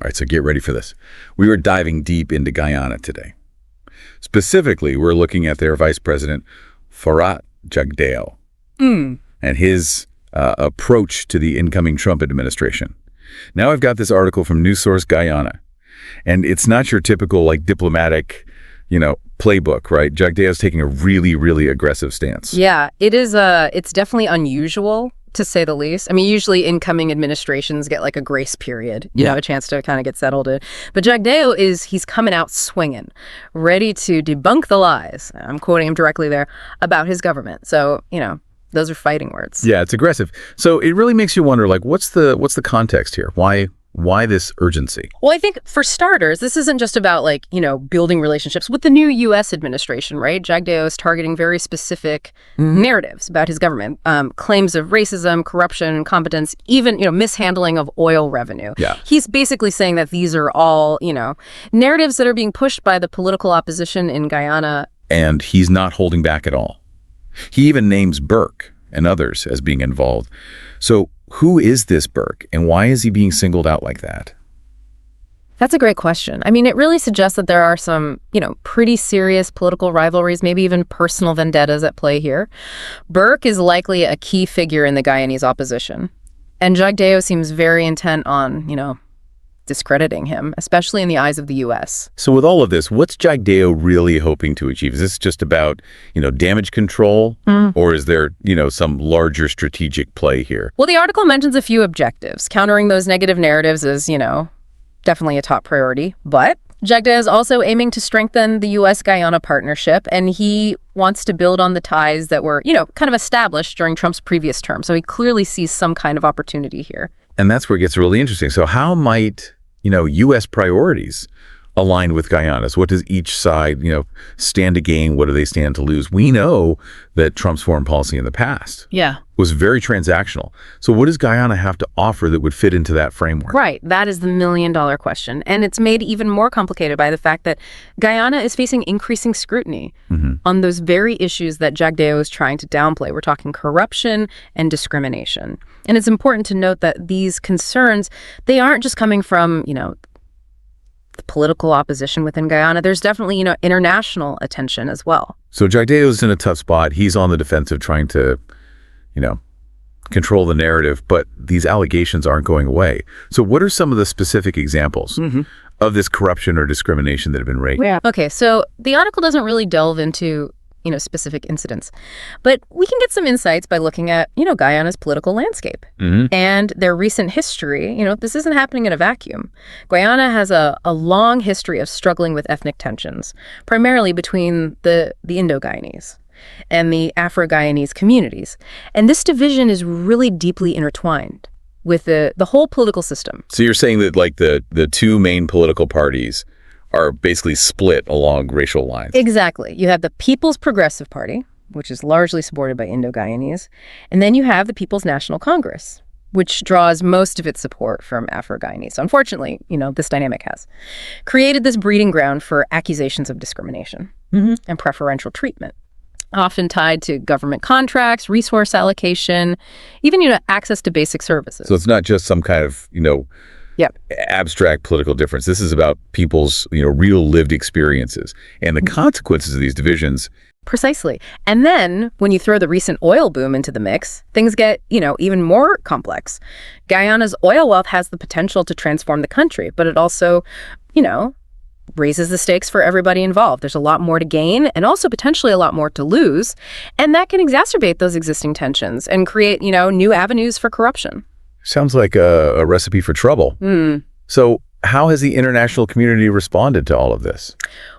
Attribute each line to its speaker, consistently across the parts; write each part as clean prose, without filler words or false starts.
Speaker 1: right, so get ready for this. We were diving deep into Guyana today. Specifically, we're looking at their Vice President, Jagdeo, and his approach to the incoming Trump administration. Now I've got this article from news source Guyana, and it's not your typical like diplomatic, playbook, right? Jagdeo's taking a really, really aggressive stance.
Speaker 2: Yeah, it is. It's definitely unusual, to say the least. I mean, usually incoming administrations get like a grace period, a chance to kind of get settled in. But Jagdeo he's coming out swinging, ready to debunk the lies. I'm quoting him directly there about his government. So, those are fighting words.
Speaker 1: Yeah, it's aggressive. So it really makes you wonder, like, what's the context here? Why this urgency?
Speaker 2: Well, I think for starters, this isn't just about building relationships with the new U.S. administration, right? Jagdeo is targeting very specific narratives about his government, claims of racism, corruption, incompetence, even, mishandling of oil revenue.
Speaker 1: Yeah.
Speaker 2: He's basically saying that these are all, narratives that are being pushed by the political opposition in Guyana.
Speaker 1: And he's not holding back at all. He even names Burke and others as being involved. So who is this Burke, and why is he being singled out like that?
Speaker 2: That's a great question. I mean, it really suggests that there are some, pretty serious political rivalries, maybe even personal vendettas at play here. Burke is likely a key figure in the Guyanese opposition, and Jagdeo seems very intent on, discrediting him, especially in the eyes of the U.S.
Speaker 1: So with all of this, what's Jagdeo really hoping to achieve? Is this just about, damage control, or is there, some larger strategic play here?
Speaker 2: Well, the article mentions a few objectives. Countering those negative narratives is, definitely a top priority. But Jagdeo is also aiming to strengthen the U.S.-Guyana partnership, and he wants to build on the ties that were, kind of established during Trump's previous term. So he clearly sees some kind of opportunity here.
Speaker 1: And that's where it gets really interesting. So how might U.S. priorities align with Guyana's? What does each side, stand to gain? What do they stand to lose? We know that Trump's foreign policy in the past was very transactional. So what does Guyana have to offer that would fit into that framework?
Speaker 2: Right. That is the million-dollar question. And it's made even more complicated by the fact that Guyana is facing increasing scrutiny on those very issues that Jagdeo is trying to downplay. We're talking corruption and discrimination. And it's important to note that these concerns, they aren't just coming from, the political opposition within Guyana. There's definitely, international attention as well.
Speaker 1: So Jagdeo's in a tough spot. He's on the defensive trying to, control the narrative, but these allegations aren't going away. So what are some of the specific examples of this corruption or discrimination that have been raised?
Speaker 2: Yeah. Okay, so the article doesn't really delve into specific incidents. But we can get some insights by looking at, Guyana's political landscape and their recent history. This isn't happening in a vacuum. Guyana has a long history of struggling with ethnic tensions, primarily between the Indo-Guyanese and the Afro-Guyanese communities. And this division is really deeply intertwined with the whole political system.
Speaker 1: So you're saying that like the two main political parties are basically split along racial lines.
Speaker 2: Exactly. You have the People's Progressive Party, which is largely supported by Indo-Guyanese, and then you have the People's National Congress, which draws most of its support from Afro-Guyanese. So unfortunately, this dynamic has created this breeding ground for accusations of discrimination and preferential treatment, often tied to government contracts, resource allocation, even, access to basic services.
Speaker 1: So it's not just some kind of, abstract political difference. This is about people's, real lived experiences and the consequences of these divisions.
Speaker 2: Precisely. And then when you throw the recent oil boom into the mix, things get, even more complex. Guyana's oil wealth has the potential to transform the country, but it also, raises the stakes for everybody involved. There's a lot more to gain and also potentially a lot more to lose. And that can exacerbate those existing tensions and create, new avenues for corruption.
Speaker 1: Sounds like a recipe for trouble. So how has the international community responded to all of this?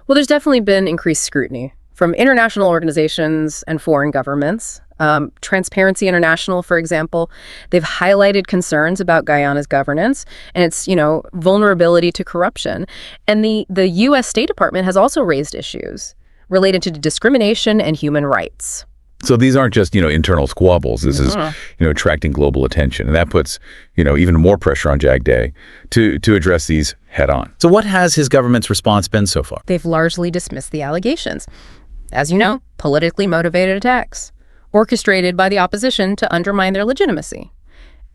Speaker 2: Well, there's definitely been increased scrutiny from international organizations and foreign governments. Transparency International, for example, they've highlighted concerns about Guyana's governance and its, vulnerability to corruption. And the U.S. State Department has also raised issues related to discrimination and human rights.
Speaker 1: So these aren't just, internal squabbles. This is, attracting global attention. And that puts, even more pressure on Jagdeo to address these head on. So what has his government's response been so far?
Speaker 2: They've largely dismissed the allegations. As you know, politically motivated attacks, orchestrated by the opposition to undermine their legitimacy.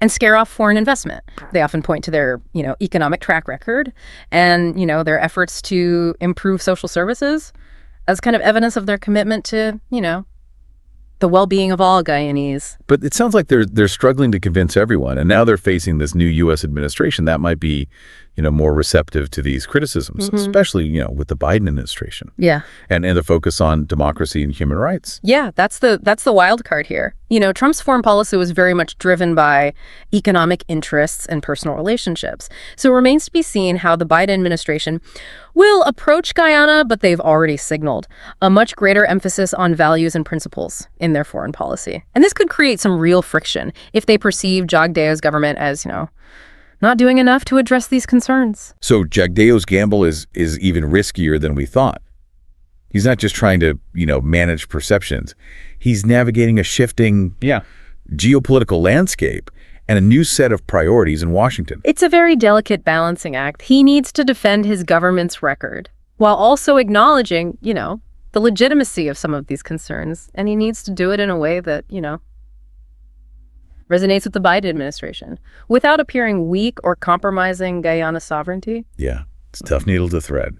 Speaker 2: and scare off foreign investment. They often point to their, economic track record and, their efforts to improve social services as kind of evidence of their commitment to, the well-being of all Guyanese.
Speaker 1: But it sounds like they're struggling to convince everyone, and now they're facing this new U.S. administration that might be, more receptive to these criticisms, especially, with the Biden administration.
Speaker 2: Yeah.
Speaker 1: And the focus on democracy and human rights.
Speaker 2: Yeah, that's the wild card here. Trump's foreign policy was very much driven by economic interests and personal relationships. So it remains to be seen how the Biden administration will approach Guyana, but they've already signaled a much greater emphasis on values and principles in their foreign policy. And this could create some real friction if they perceive Jagdeo's government as, not doing enough to address these concerns.
Speaker 1: So Jagdeo's gamble is even riskier than we thought. He's not just trying to, manage perceptions. He's navigating a shifting geopolitical landscape and a new set of priorities in Washington.
Speaker 2: It's a very delicate balancing act. He needs to defend his government's record while also acknowledging, the legitimacy of some of these concerns. And he needs to do it in a way that, resonates with the Biden administration without appearing weak or compromising Guyana's sovereignty.
Speaker 1: Yeah, it's a tough needle to thread.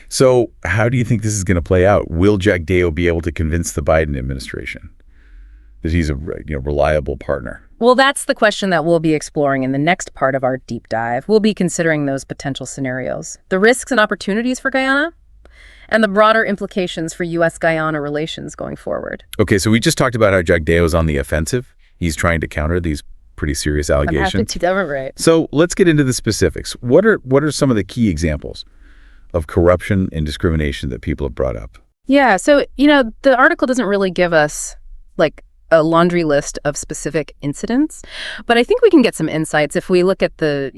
Speaker 1: So how do you think this is going to play out? Will Jagdeo be able to convince the Biden administration that he's a reliable partner?
Speaker 2: Well, that's the question that we'll be exploring in the next part of our deep dive. We'll be considering those potential scenarios, the risks and opportunities for Guyana, and the broader implications for U.S.-Guyana relations going forward.
Speaker 1: Okay, so we just talked about how Jagdeo is on the offensive. He's trying to counter these pretty serious allegations.
Speaker 2: Right.
Speaker 1: So let's get into the specifics. What are some of the key examples of corruption and discrimination that people have brought up?
Speaker 2: Yeah, so, the article doesn't really give us, a laundry list of specific incidents, but I think we can get some insights if we look at the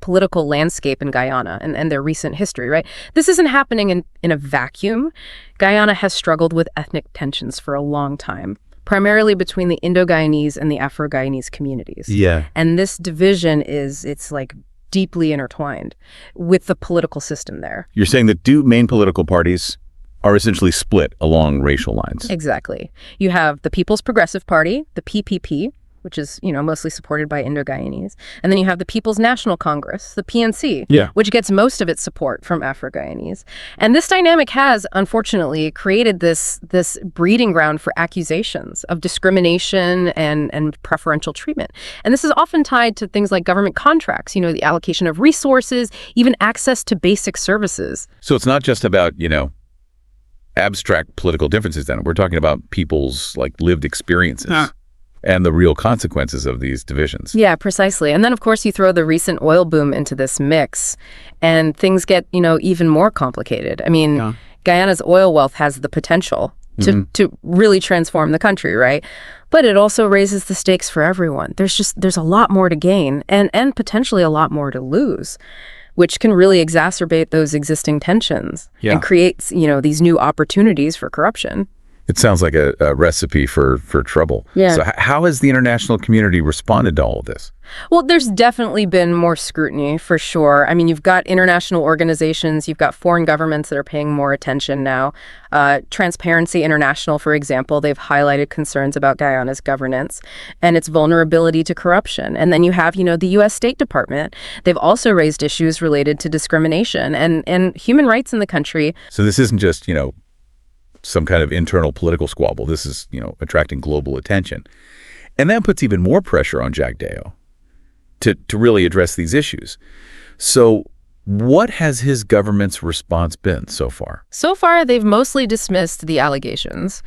Speaker 2: political landscape in Guyana and their recent history, right? This isn't happening in a vacuum. Guyana has struggled with ethnic tensions for a long time, primarily between the Indo-Guyanese and the Afro-Guyanese communities.
Speaker 1: Yeah.
Speaker 2: And this division it's deeply intertwined with the political system there.
Speaker 1: You're saying that two main political parties are essentially split along racial lines.
Speaker 2: Exactly. You have the People's Progressive Party, the PPP, which is, mostly supported by Indo-Guyanese. And then you have the People's National Congress, the PNC, which gets most of its support from Afro-Guyanese. And this dynamic has, unfortunately, created this breeding ground for accusations of discrimination and preferential treatment. And this is often tied to things like government contracts, the allocation of resources, even access to basic services.
Speaker 1: So it's not just about, abstract political differences then. We're talking about people's lived experiences. And the real consequences of these divisions.
Speaker 2: Yeah, precisely. And then, of course, you throw the recent oil boom into this mix, and things get, even more complicated. I mean, Guyana's oil wealth has the potential to really transform the country, right? But it also raises the stakes for everyone. There's a lot more to gain and potentially a lot more to lose, which can really exacerbate those existing tensions and creates, these new opportunities for corruption.
Speaker 1: It sounds like a recipe for trouble.
Speaker 2: Yeah.
Speaker 1: So how has the international community responded to all of this?
Speaker 2: Well, there's definitely been more scrutiny, for sure. I mean, you've got international organizations, you've got foreign governments that are paying more attention now. Transparency International, for example, they've highlighted concerns about Guyana's governance and its vulnerability to corruption. And then you have, the U.S. State Department. They've also raised issues related to discrimination and human rights in the country.
Speaker 1: So this isn't just, some kind of internal political squabble. This is, attracting global attention. And that puts even more pressure on Jagdeo to really address these issues. So what has his government's response been so far?
Speaker 2: So far, they've mostly dismissed the allegations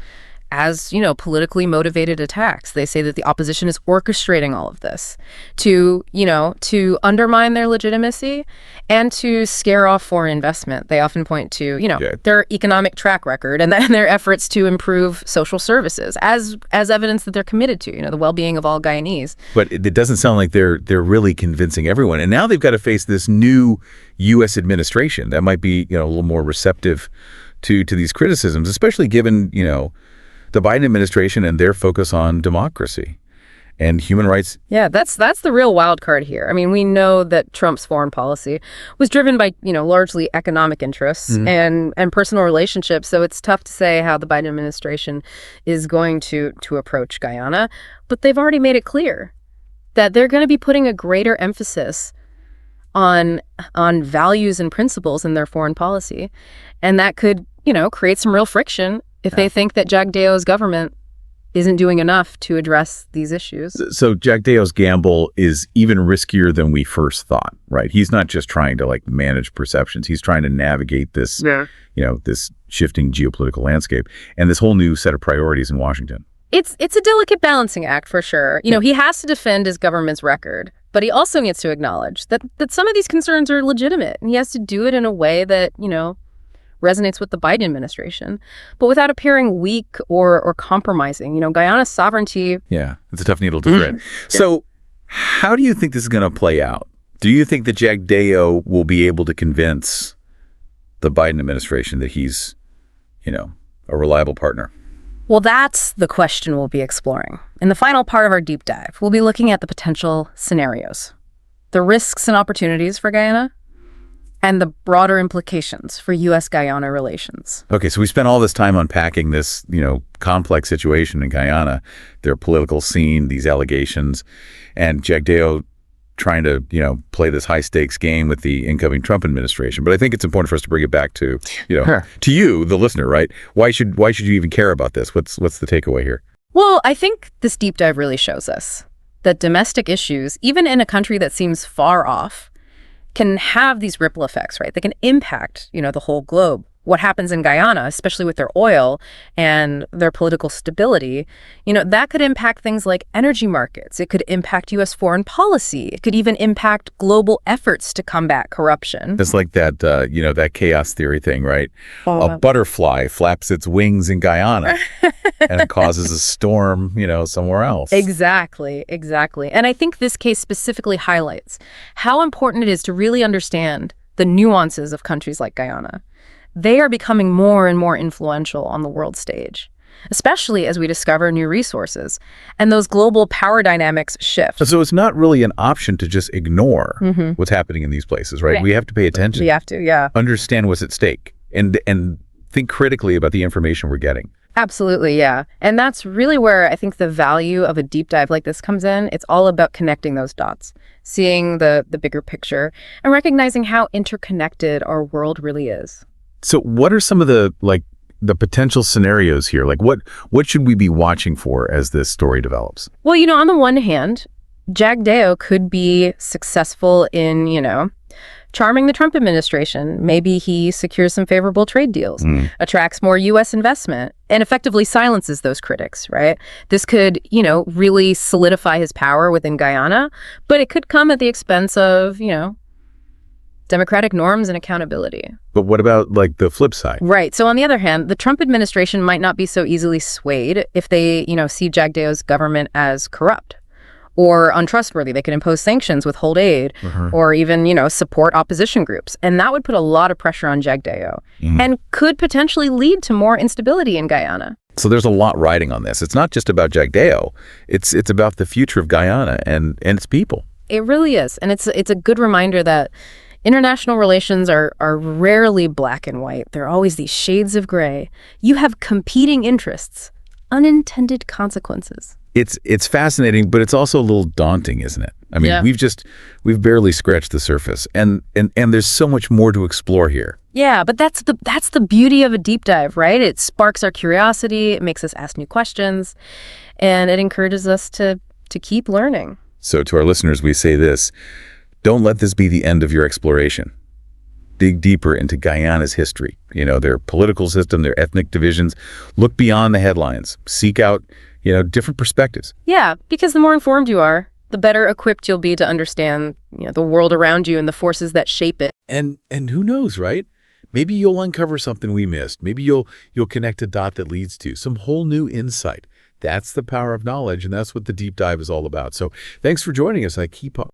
Speaker 2: as, politically motivated attacks. They say that the opposition is orchestrating all of this to undermine their legitimacy and to scare off foreign investment. They often point to, their economic track record and their efforts to improve social services as evidence that they're committed to, the well-being of all Guyanese.
Speaker 1: But it doesn't sound like they're really convincing everyone. And now they've got to face this new U.S. administration that might be, a little more receptive to these criticisms, especially given, the Biden administration and their focus on democracy and human rights.
Speaker 2: Yeah, that's the real wild card here. I mean, we know that Trump's foreign policy was driven by, largely economic interests and personal relationships. So it's tough to say how the Biden administration is going to approach Guyana. But they've already made it clear that they're going to be putting a greater emphasis on values and principles in their foreign policy. And that could, create some real friction if they think that Jagdeo's government isn't doing enough to address these issues.
Speaker 1: So Jagdeo's gamble is even riskier than we first thought, right? He's not just trying to manage perceptions. He's trying to navigate this, this shifting geopolitical landscape and this whole new set of priorities in Washington.
Speaker 2: It's a delicate balancing act for sure. He has to defend his government's record, but he also needs to acknowledge that some of these concerns are legitimate, and he has to do it in a way that, resonates with the Biden administration, but without appearing weak or compromising. Guyana's sovereignty.
Speaker 1: Yeah, it's a tough needle to thread. So how do you think this is going to play out? Do you think that Jagdeo will be able to convince the Biden administration that he's, a reliable partner?
Speaker 2: Well, that's the question we'll be exploring. In the final part of our deep dive, we'll be looking at the potential scenarios, the risks and opportunities for Guyana, and the broader implications for U.S.-Guyana relations.
Speaker 1: Okay, so we spent all this time unpacking this, complex situation in Guyana, their political scene, these allegations, and Jagdeo trying to, play this high-stakes game with the incoming Trump administration. But I think it's important for us to bring it back to, to you, the listener, right? Why should you even care about this? What's the takeaway here?
Speaker 2: Well, I think this deep dive really shows us that domestic issues, even in a country that seems far off, can have these ripple effects, right? They can impact, the whole globe. What happens in Guyana, especially with their oil and their political stability, that could impact things like energy markets. It could impact U.S. foreign policy. It could even impact global efforts to combat corruption.
Speaker 1: It's like that, that chaos theory thing, right? A butterfly flaps its wings in Guyana and it causes a storm, somewhere else.
Speaker 2: Exactly. And I think this case specifically highlights how important it is to really understand the nuances of countries like Guyana. They are becoming more and more influential on the world stage, especially as we discover new resources and those global power dynamics shift.
Speaker 1: So it's not really an option to just ignore what's happening in these places, right? We have to pay attention.
Speaker 2: We have to, yeah.
Speaker 1: Understand what's at stake and think critically about the information we're getting.
Speaker 2: Absolutely, yeah. And that's really where I think the value of a deep dive like this comes in. It's all about connecting those dots, seeing the bigger picture, and recognizing how interconnected our world really is.
Speaker 1: So what are some of the potential scenarios here? What should we be watching for as this story develops?
Speaker 2: Well, on the one hand, Jagdeo could be successful in, charming the Trump administration. Maybe he secures some favorable trade deals, attracts more U.S. investment, and effectively silences those critics, right? This could, really solidify his power within Guyana, but it could come at the expense of, democratic norms and accountability.
Speaker 1: But what about the flip side?
Speaker 2: Right. So on the other hand, the Trump administration might not be so easily swayed if they, see Jagdeo's government as corrupt or untrustworthy. They could impose sanctions, withhold aid, or even, support opposition groups. And that would put a lot of pressure on Jagdeo and could potentially lead to more instability in Guyana.
Speaker 1: So there's a lot riding on this. It's not just about Jagdeo. It's about the future of Guyana and its people.
Speaker 2: It really is. And it's a good reminder that international relations are rarely black and white. There are always these shades of gray. You have competing interests, unintended consequences.
Speaker 1: It's fascinating, but it's also a little daunting, isn't it? I mean, we've barely scratched the surface, and there's so much more to explore here.
Speaker 2: Yeah, but that's the beauty of a deep dive, right? It sparks our curiosity, it makes us ask new questions, and it encourages us to keep learning.
Speaker 1: So to our listeners, we say this: don't let this be the end of your exploration. Dig deeper into Guyana's history, their political system, their ethnic divisions. Look beyond the headlines. Seek out, different perspectives.
Speaker 2: Yeah, because the more informed you are, the better equipped you'll be to understand, the world around you and the forces that shape it.
Speaker 1: And who knows, right? Maybe you'll uncover something we missed. Maybe you'll connect a dot that leads to some whole new insight. That's the power of knowledge, and that's what the deep dive is all about. So thanks for joining us. I keep